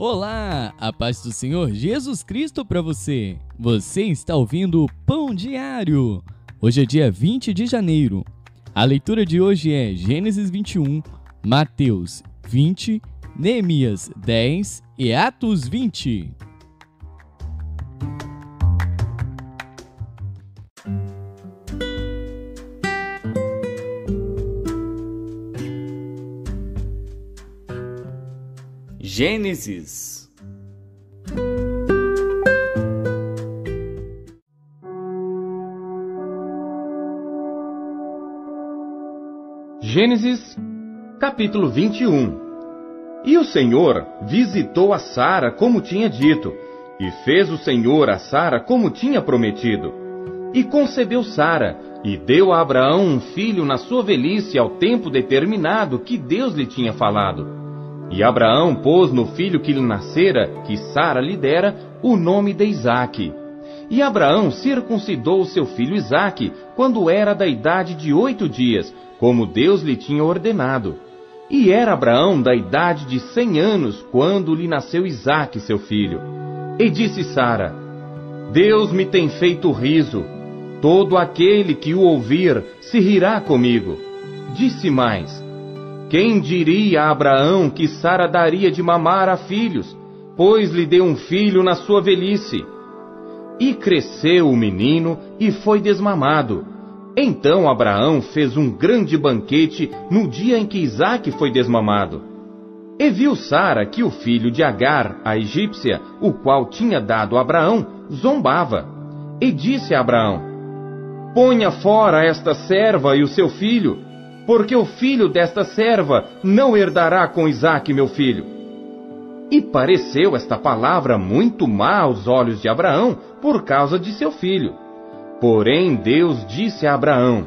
Olá, a paz do Senhor Jesus Cristo para você. Você está ouvindo o Pão Diário. Hoje é dia 20 de janeiro. A leitura de hoje é Gênesis 21, Mateus 20, Neemias 10 e Atos 20. Gênesis. Gênesis, capítulo 21. E o Senhor visitou a Sara como tinha dito, e fez o Senhor a Sara como tinha prometido. E concebeu Sara, e deu a Abraão um filho na sua velhice ao tempo determinado que Deus lhe tinha falado. E Abraão pôs no filho que lhe nascera, que Sara lhe dera, o nome de Isaque. E Abraão circuncidou o seu filho Isaque, quando era da idade de 8 dias, como Deus lhe tinha ordenado. E era Abraão da idade de 100 anos, quando lhe nasceu Isaque, seu filho. E disse Sara: Deus me tem feito riso, todo aquele que o ouvir se rirá comigo. Disse mais: quem diria a Abraão que Sara daria de mamar a filhos, pois lhe deu um filho na sua velhice? E cresceu o menino e foi desmamado. Então Abraão fez um grande banquete no dia em que Isaque foi desmamado. E viu Sara que o filho de Agar, a egípcia, o qual tinha dado a Abraão, zombava. E disse a Abraão: ponha fora esta serva e o seu filho, porque o filho desta serva não herdará com Isaque, meu filho. E pareceu esta palavra muito má aos olhos de Abraão, por causa de seu filho. Porém Deus disse a Abraão: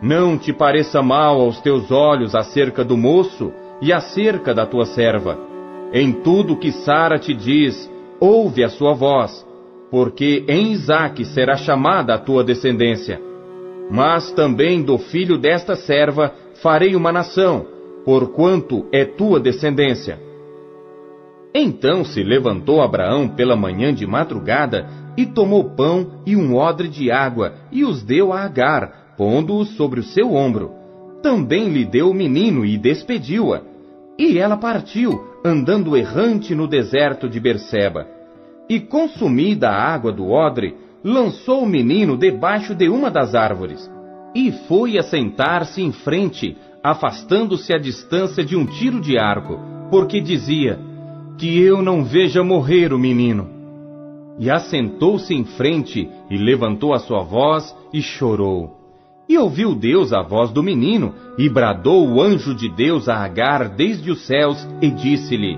não te pareça mal aos teus olhos acerca do moço e acerca da tua serva. Em tudo que Sara te diz, ouve a sua voz, porque em Isaque será chamada a tua descendência. Mas também do filho desta serva farei uma nação, porquanto é tua descendência. Então se levantou Abraão pela manhã de madrugada, e tomou pão e um odre de água, e os deu a Agar, pondo-os sobre o seu ombro. Também lhe deu o menino e despediu-a. E ela partiu, andando errante no deserto de Berseba. E consumida a água do odre, lançou o menino debaixo de uma das árvores, e foi assentar-se em frente, afastando-se a distância de um tiro de arco, porque dizia: que eu não veja morrer o menino. E assentou-se em frente, e levantou a sua voz, e chorou. E ouviu Deus a voz do menino, e bradou o anjo de Deus a Agar desde os céus, e disse-lhe: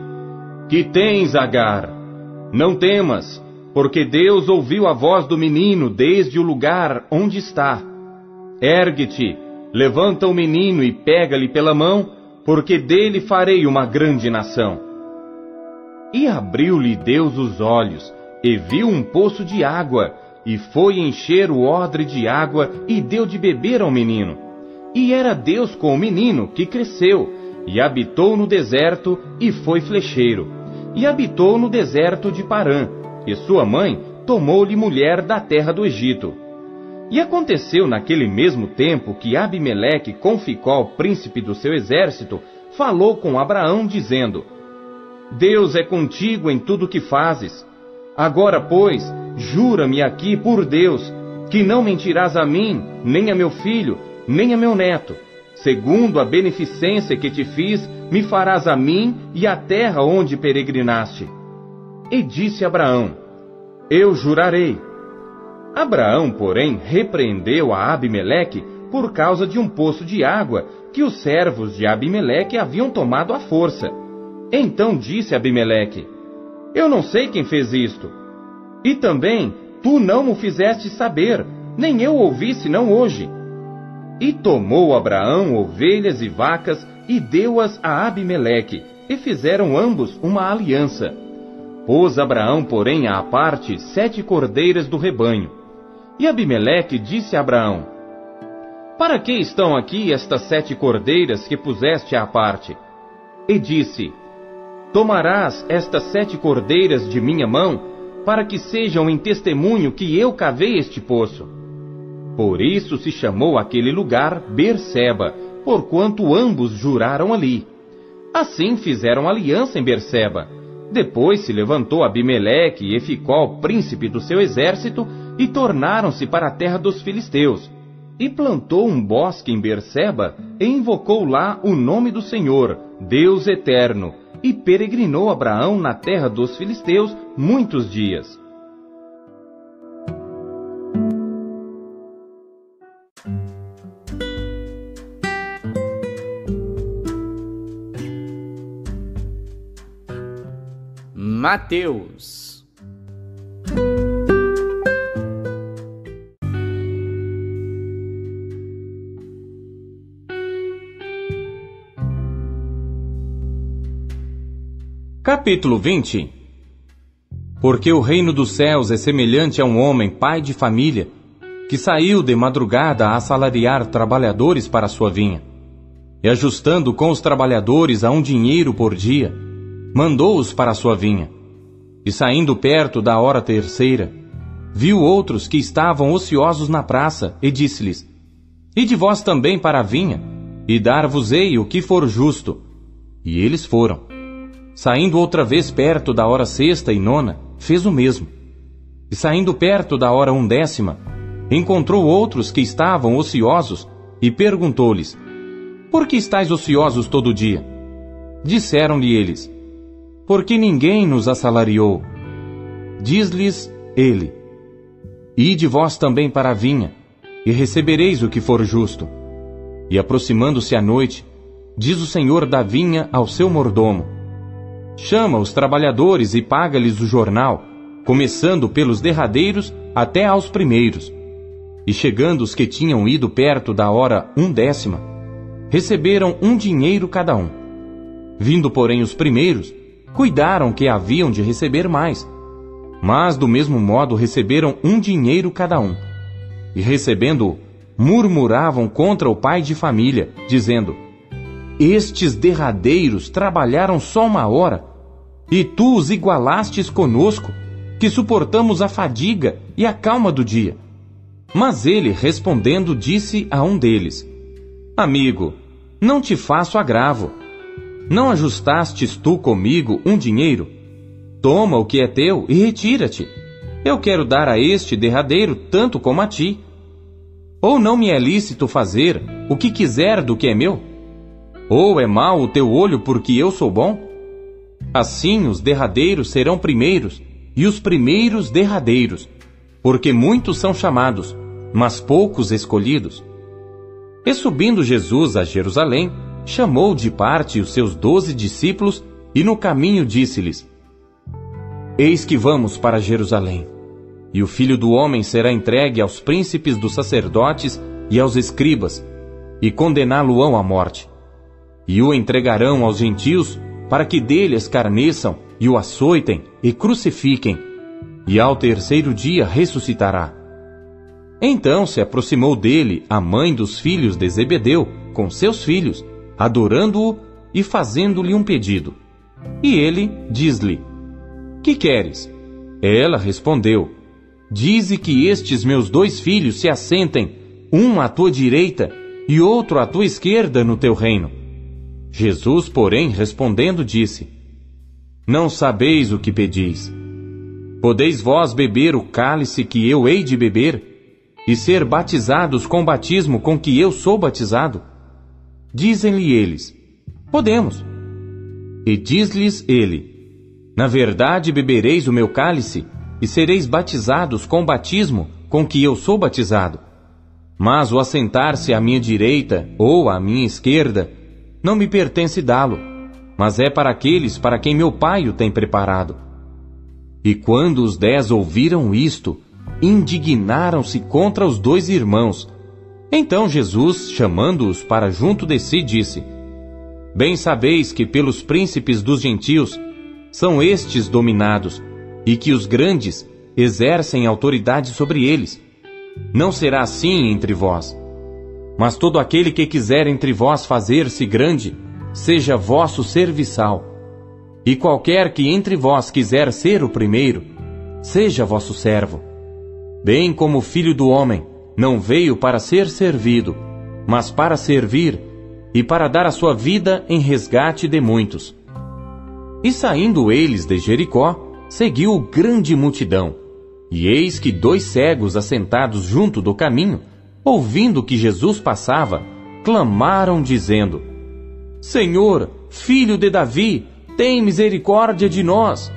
que tens, Agar? Não temas, porque Deus ouviu a voz do menino desde o lugar onde está. Ergue-te, levanta o menino e pega-lhe pela mão, porque dele farei uma grande nação. E abriu-lhe Deus os olhos, e viu um poço de água, e foi encher o odre de água, e deu de beber ao menino. E era Deus com o menino, que cresceu, e habitou no deserto, e foi flecheiro. E habitou no deserto de Parã. E sua mãe tomou-lhe mulher da terra do Egito. E aconteceu naquele mesmo tempo que Abimeleque, com Ficol, príncipe do seu exército, falou com Abraão, dizendo: Deus é contigo em tudo que fazes. Agora, pois, jura-me aqui por Deus, que não mentirás a mim, nem a meu filho, nem a meu neto. Segundo a beneficência que te fiz, me farás a mim e à terra onde peregrinaste. E disse Abraão: eu jurarei. Abraão, porém, repreendeu a Abimeleque por causa de um poço de água que os servos de Abimeleque haviam tomado à força. Então disse Abimeleque: eu não sei quem fez isto. E também tu não o fizeste saber, nem eu ouvi senão hoje. E tomou Abraão ovelhas e vacas e deu-as a Abimeleque, e fizeram ambos uma aliança. Pôs Abraão, porém, à parte 7 cordeiras do rebanho. E Abimeleque disse a Abraão: para que estão aqui estas 7 cordeiras que puseste à parte? E disse: Tomarás estas 7 cordeiras de minha mão, para que sejam em testemunho que eu cavei este poço. Por isso se chamou aquele lugar Berseba, porquanto ambos juraram ali. Assim fizeram aliança em Berseba. Depois se levantou Abimeleque e Ficol, príncipe do seu exército, e tornaram-se para a terra dos filisteus. E plantou um bosque em Berseba, e invocou lá o nome do Senhor, Deus eterno, e peregrinou Abraão na terra dos filisteus muitos dias. Mateus. Capítulo 20. Porque o reino dos céus é semelhante a um homem, pai de família, que saiu de madrugada a assalariar trabalhadores para a sua vinha. E ajustando com os trabalhadores a um dinheiro por dia, mandou-os para a sua vinha. E saindo perto da hora terceira, viu outros que estavam ociosos na praça, e disse-lhes: Ide vós também para a vinha, e dar-vos-ei o que for justo. E eles foram. Saindo outra vez perto da hora sexta e nona, fez o mesmo. E saindo perto da hora 1ª, encontrou outros que estavam ociosos, e perguntou-lhes: Por que estáis ociosos todo dia? Disseram-lhe eles: Porque ninguém nos assalariou. Diz-lhes ele: Ide vós também para a vinha, e recebereis o que for justo. E aproximando-se a noite, diz o senhor da vinha ao seu mordomo: Chama os trabalhadores e paga-lhes o jornal, começando pelos derradeiros até aos primeiros. E chegando os que tinham ido perto da hora 1ª, receberam um dinheiro cada um. Vindo, porém, os primeiros, cuidaram que haviam de receber mais. Mas, do mesmo modo, receberam um dinheiro cada um. E recebendo-o, murmuravam contra o pai de família, dizendo: Estes derradeiros trabalharam só 1 hora, e tu os igualastes conosco, que suportamos a fadiga e a calma do dia. Mas ele, respondendo, disse a um deles: Amigo, não te faço agravo. Não ajustastes tu comigo um dinheiro? Toma o que é teu e retira-te. Eu quero dar a este derradeiro tanto como a ti. Ou não me é lícito fazer o que quiser do que é meu? Ou é mau o teu olho porque eu sou bom? Assim os derradeiros serão primeiros, e os primeiros derradeiros, porque muitos são chamados, mas poucos escolhidos. E subindo Jesus a Jerusalém, chamou de parte os seus 12 discípulos, e no caminho disse-lhes: Eis que vamos para Jerusalém, e o Filho do Homem será entregue aos príncipes dos sacerdotes e aos escribas, e condená-lo-ão à morte. E o entregarão aos gentios, para que dele escarneçam, e o açoitem, e crucifiquem, e ao terceiro dia ressuscitará. Então se aproximou dele a mãe dos filhos de Zebedeu, com seus filhos, adorando-o e fazendo-lhe um pedido. E ele diz-lhe: Que queres? Ela respondeu: Dize que estes meus 2 filhos se assentem, um à tua direita e outro à tua esquerda no teu reino. Jesus, porém, respondendo, disse: Não sabeis o que pedis. Podeis vós beber o cálice que eu hei de beber, e ser batizados com o batismo com que eu sou batizado? Dizem-lhe eles: Podemos. E diz-lhes ele: Na verdade bebereis o meu cálice, e sereis batizados com o batismo com que eu sou batizado. Mas o assentar-se à minha direita ou à minha esquerda não me pertence dá-lo, mas é para aqueles para quem meu Pai o tem preparado. E quando os 10 ouviram isto, indignaram-se contra os 2 irmãos. Então Jesus, chamando-os para junto de si, disse: Bem sabeis que pelos príncipes dos gentios são estes dominados, e que os grandes exercem autoridade sobre eles. Não será assim entre vós. Mas todo aquele que quiser entre vós fazer-se grande, seja vosso serviçal. E qualquer que entre vós quiser ser o primeiro, seja vosso servo. Bem como o Filho do Homem não veio para ser servido, mas para servir e para dar a sua vida em resgate de muitos. E saindo eles de Jericó, seguiu grande multidão. E eis que 2 cegos assentados junto do caminho, ouvindo que Jesus passava, clamaram dizendo: Senhor, Filho de Davi, tem misericórdia de nós.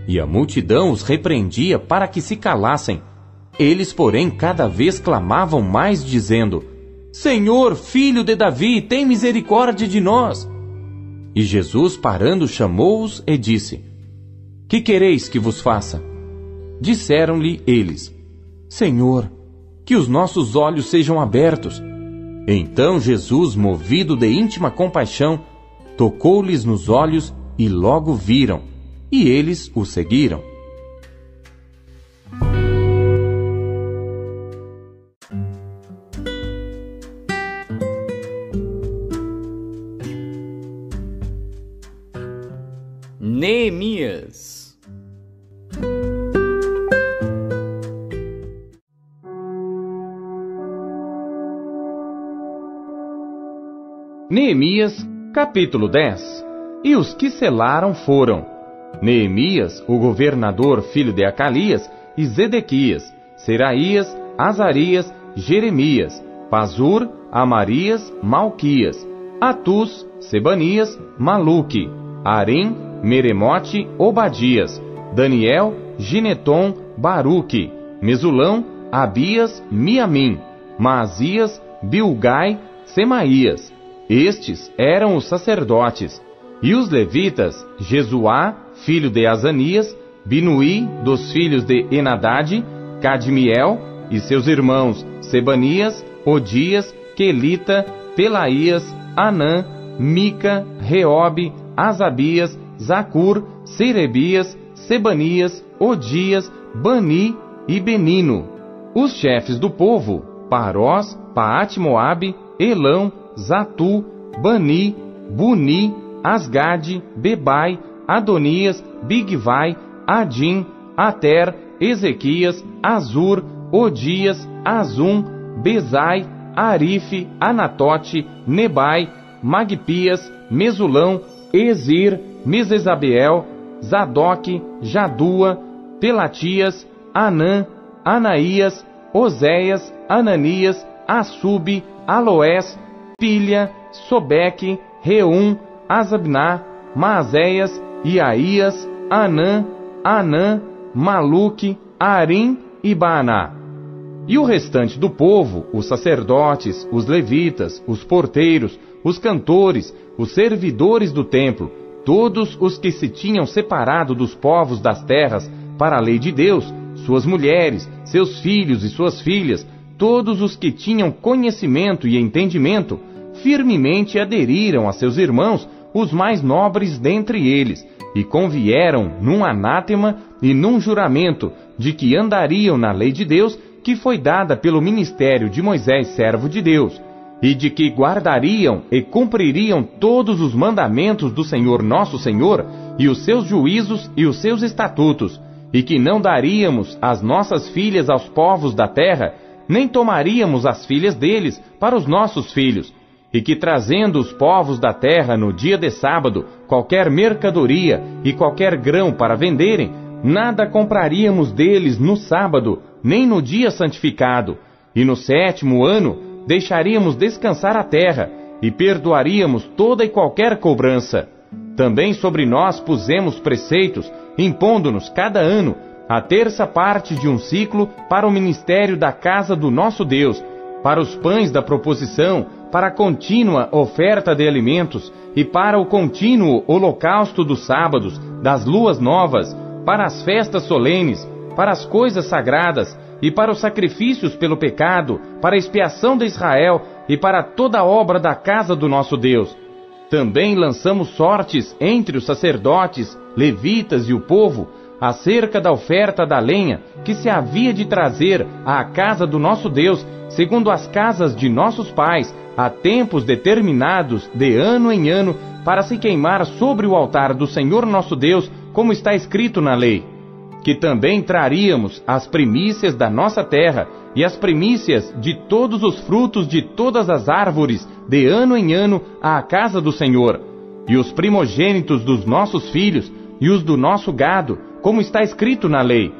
E a multidão os repreendia para que se calassem. Eles, porém, cada vez clamavam mais, dizendo: Senhor, Filho de Davi, tem misericórdia de nós. E Jesus, parando, chamou-os e disse: Que quereis que vos faça? Disseram-lhe eles: Senhor, que os nossos olhos sejam abertos. Então Jesus, movido de íntima compaixão, tocou-lhes nos olhos e logo viram, e eles o seguiram. Neemias. Neemias, capítulo 10. E os que selaram foram Neemias, o governador, filho de Acalias, e Zedequias, Seraías, Azarias, Jeremias, Pazur, Amarias, Malquias, Atus, Sebanias, Maluque, Arim, Meremote, Obadias, Daniel, Gineton, Baruque, Mesulão, Abias, Miamim, Maazias, Bilgai, Semaías. Estes eram os sacerdotes. E os levitas, Jesuá, filho de Azanias, Binuí, dos filhos de Enadade, Cadmiel, e seus irmãos, Sebanias, Odias, Quelita, Pelaías, Anã, Mica, Reobe, Asabias, Zacur, Serebias, Sebanias, Odias, Bani e Benino. Os chefes do povo, Parós, Paate-Moabe, Elão, Zatu, Bani, Buni, Asgade, Bebai, Adonias, Bigvai, Adim, Ater, Ezequias, Azur, Odias, Azum, Bezai, Arife, Anatote, Nebai, Magpias, Mesulão, Ezir, Mesesabeel, Zadok, Jadua, Pelatias, Anã, Anaías, Oséias, Ananias, Assub, Aloés, Pilha, Sobeque, Reum, Azabná, Maazéias, Iaías, Anã, Maluque, Arim e Baaná. E o restante do povo, os sacerdotes, os levitas, os porteiros, os cantores, os servidores do templo, todos os que se tinham separado dos povos das terras para a lei de Deus, suas mulheres, seus filhos e suas filhas, todos os que tinham conhecimento e entendimento, firmemente aderiram a seus irmãos, os mais nobres dentre eles, e convieram num anátema e num juramento de que andariam na lei de Deus, que foi dada pelo ministério de Moisés, servo de Deus, e de que guardariam e cumpririam todos os mandamentos do Senhor nosso Senhor, e os seus juízos e os seus estatutos, e que não daríamos as nossas filhas aos povos da terra, nem tomaríamos as filhas deles para os nossos filhos, e que trazendo os povos da terra no dia de sábado qualquer mercadoria e qualquer grão para venderem, nada compraríamos deles no sábado, nem no dia santificado, e no 7º ano deixaríamos descansar a terra, e perdoaríamos toda e qualquer cobrança. Também sobre nós pusemos preceitos, impondo-nos cada ano a 1/3 parte de um ciclo para o ministério da casa do nosso Deus, para os pães da proposição, para a contínua oferta de alimentos, e para o contínuo holocausto dos sábados, das luas novas, para as festas solenes, para as coisas sagradas, e para os sacrifícios pelo pecado, para a expiação de Israel, e para toda a obra da casa do nosso Deus. Também lançamos sortes entre os sacerdotes, levitas e o povo, acerca da oferta da lenha que se havia de trazer à casa do nosso Deus, segundo as casas de nossos pais, a tempos determinados, de ano em ano, para se queimar sobre o altar do Senhor nosso Deus, como está escrito na lei. Que também traríamos as primícias da nossa terra e as primícias de todos os frutos de todas as árvores, de ano em ano, à casa do Senhor, e os primogênitos dos nossos filhos e os do nosso gado, como está escrito na lei,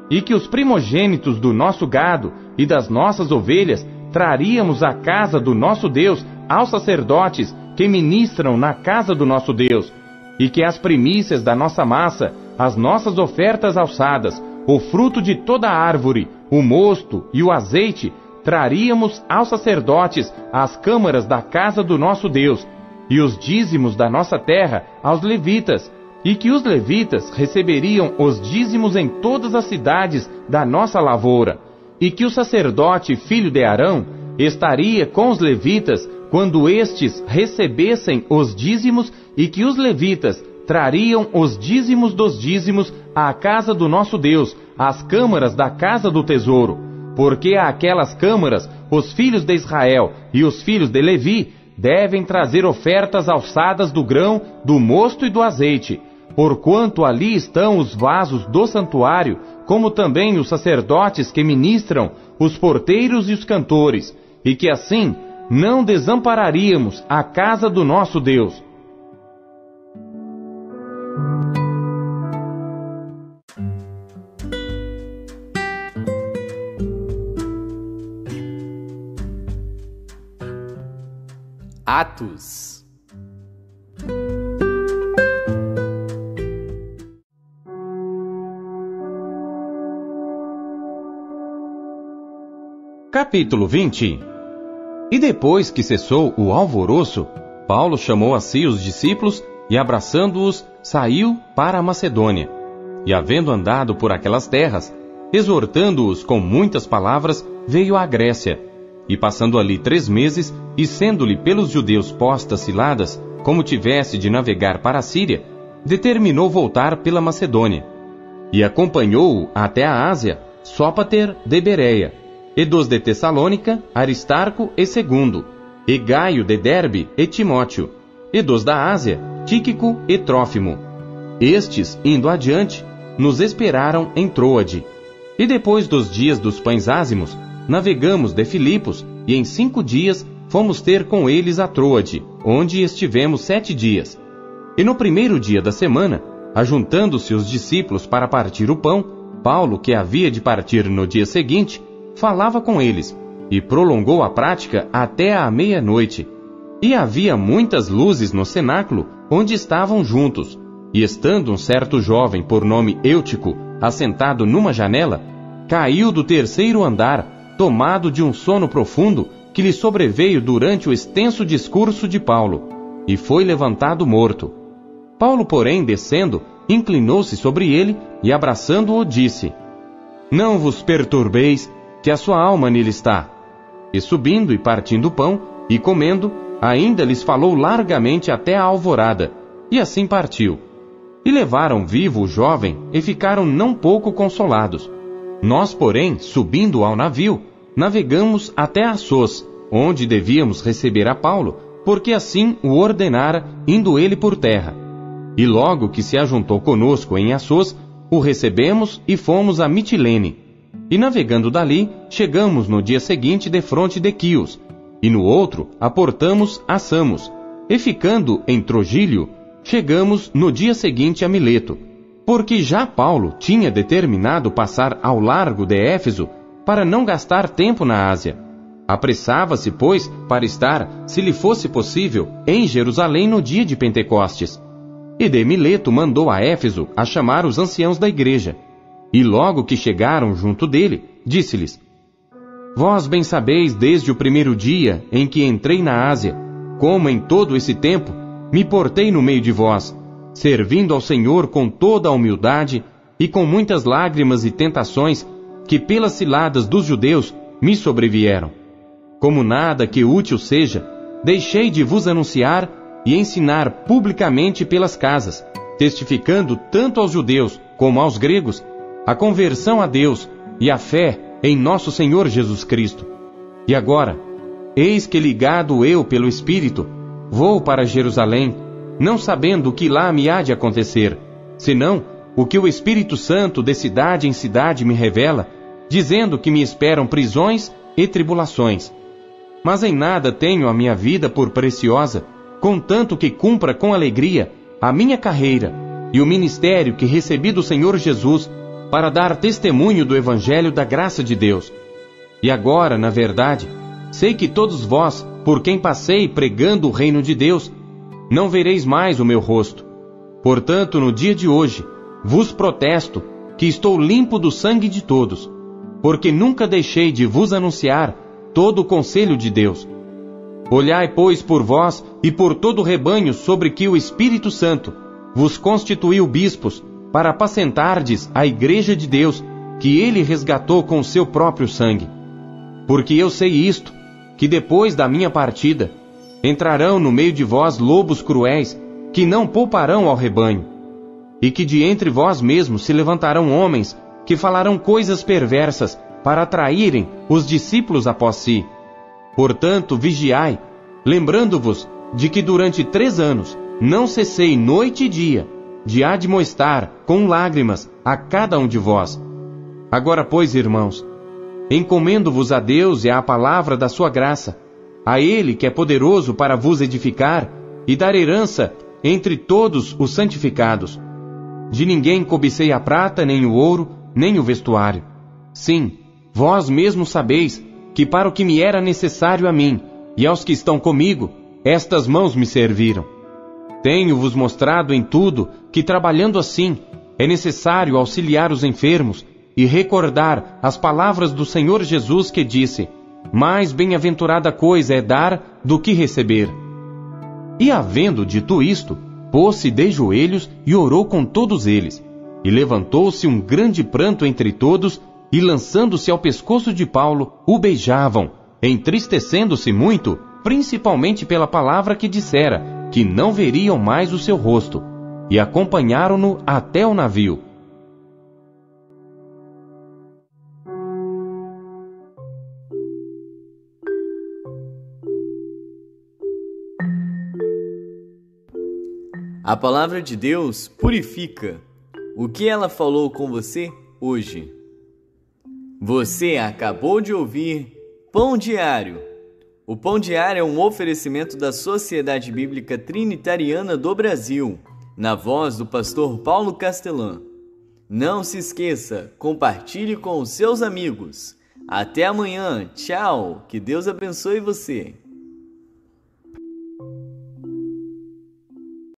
e que os primogênitos do nosso gado e das nossas ovelhas traríamos à casa do nosso Deus aos sacerdotes que ministram na casa do nosso Deus, e que as primícias da nossa massa, as nossas ofertas alçadas, o fruto de toda árvore, o mosto e o azeite, traríamos aos sacerdotes às câmaras da casa do nosso Deus, e os dízimos da nossa terra aos levitas, e que os levitas receberiam os dízimos em todas as cidades da nossa lavoura, e que o sacerdote filho de Arão estaria com os levitas quando estes recebessem os dízimos, e que os levitas trariam os dízimos dos dízimos à casa do nosso Deus, às câmaras da casa do tesouro, porque àquelas câmaras os filhos de Israel e os filhos de Levi devem trazer ofertas alçadas do grão, do mosto e do azeite, porquanto ali estão os vasos do santuário, como também os sacerdotes que ministram, os porteiros e os cantores, e que assim não desampararíamos a casa do nosso Deus. Atos. Capítulo 20. E depois que cessou o alvoroço, Paulo chamou a si os discípulos e, abraçando-os, saiu para a Macedônia. E, havendo andado por aquelas terras, exortando-os com muitas palavras, veio à Grécia. E passando ali 3 meses, e sendo-lhe pelos judeus postas ciladas, como tivesse de navegar para a Síria, determinou voltar pela Macedônia. E acompanhou-o até a Ásia, Sópater de Bereia, e dos de Tessalônica, Aristarco e Segundo, e Gaio de Derbe e Timóteo, e dos da Ásia, Tíquico e Trófimo. Estes, indo adiante, nos esperaram em Troade. E depois dos dias dos pães ázimos, navegamos de Filipos, e em 5 dias fomos ter com eles a Troade, onde estivemos 7 dias. E no primeiro dia da semana, ajuntando-se os discípulos para partir o pão, Paulo, que havia de partir no dia seguinte, falava com eles, e prolongou a prática até à meia-noite. E havia muitas luzes no cenáculo, onde estavam juntos. E estando um certo jovem por nome Eutico, assentado numa janela, caiu do 3º andar, tomado de um sono profundo, que lhe sobreveio durante o extenso discurso de Paulo, e foi levantado morto. Paulo, porém, descendo, inclinou-se sobre ele, e abraçando-o, disse: Não vos perturbeis, que a sua alma nele está. E subindo e partindo o pão, e comendo, ainda lhes falou largamente até a alvorada, e assim partiu. E levaram vivo o jovem, e ficaram não pouco consolados. Nós, porém, subindo ao navio, navegamos até Assos, onde devíamos receber a Paulo, porque assim o ordenara, indo ele por terra. E logo que se ajuntou conosco em Assos, o recebemos e fomos a Mitilene. E navegando dali, chegamos no dia seguinte defronte de Quios, e no outro aportamos a Samos, e ficando em Trogílio, chegamos no dia seguinte a Mileto, porque já Paulo tinha determinado passar ao largo de Éfeso, para não gastar tempo na Ásia. Apressava-se, pois, para estar, se lhe fosse possível, em Jerusalém no dia de Pentecostes. E de Mileto mandou a Éfeso a chamar os anciãos da igreja. E logo que chegaram junto dele, disse-lhes: Vós bem sabeis desde o primeiro dia em que entrei na Ásia, como em todo esse tempo me portei no meio de vós, servindo ao Senhor com toda a humildade e com muitas lágrimas e tentações que pelas ciladas dos judeus me sobrevieram. Como nada que útil seja, deixei de vos anunciar e ensinar publicamente pelas casas, testificando tanto aos judeus como aos gregos a conversão a Deus e a fé em nosso Senhor Jesus Cristo. E agora, eis que ligado eu pelo Espírito, vou para Jerusalém, não sabendo o que lá me há de acontecer, senão o que o Espírito Santo de cidade em cidade me revela, dizendo que me esperam prisões e tribulações. Mas em nada tenho a minha vida por preciosa, contanto que cumpra com alegria a minha carreira e o ministério que recebi do Senhor Jesus para dar testemunho do Evangelho da graça de Deus. E agora, na verdade, sei que todos vós, por quem passei pregando o reino de Deus, não vereis mais o meu rosto. Portanto, no dia de hoje, vos protesto que estou limpo do sangue de todos, porque nunca deixei de vos anunciar todo o conselho de Deus. Olhai, pois, por vós e por todo o rebanho sobre que o Espírito Santo vos constituiu bispos, para apacentardes a igreja de Deus, que ele resgatou com o seu próprio sangue. Porque eu sei isto, que depois da minha partida, entrarão no meio de vós lobos cruéis, que não pouparão ao rebanho, e que de entre vós mesmos se levantarão homens, que falarão coisas perversas, para atraírem os discípulos após si. Portanto, vigiai, lembrando-vos de que durante 3 anos não cessei noite e dia de admoestar com lágrimas a cada um de vós. Agora, pois, irmãos, encomendo-vos a Deus e à palavra da sua graça, a Ele que é poderoso para vos edificar e dar herança entre todos os santificados. De ninguém cobicei a prata, nem o ouro, nem o vestuário. Sim, vós mesmos sabeis que para o que me era necessário a mim e aos que estão comigo, estas mãos me serviram. Tenho-vos mostrado em tudo que, trabalhando assim, é necessário auxiliar os enfermos e recordar as palavras do Senhor Jesus que disse: mais bem-aventurada coisa é dar do que receber. E havendo dito isto, pôs-se de joelhos e orou com todos eles. E levantou-se um grande pranto entre todos, e lançando-se ao pescoço de Paulo, o beijavam, entristecendo-se muito, principalmente pela palavra que dissera, que não veriam mais o seu rosto, e acompanharam-no até o navio. A palavra de Deus purifica. O que ela falou com você hoje? Você acabou de ouvir Pão Diário. O Pão Diário é um oferecimento da Sociedade Bíblica Trinitariana do Brasil, na voz do pastor Paulo Castelã. Não se esqueça, compartilhe com os seus amigos. Até amanhã, tchau, que Deus abençoe você.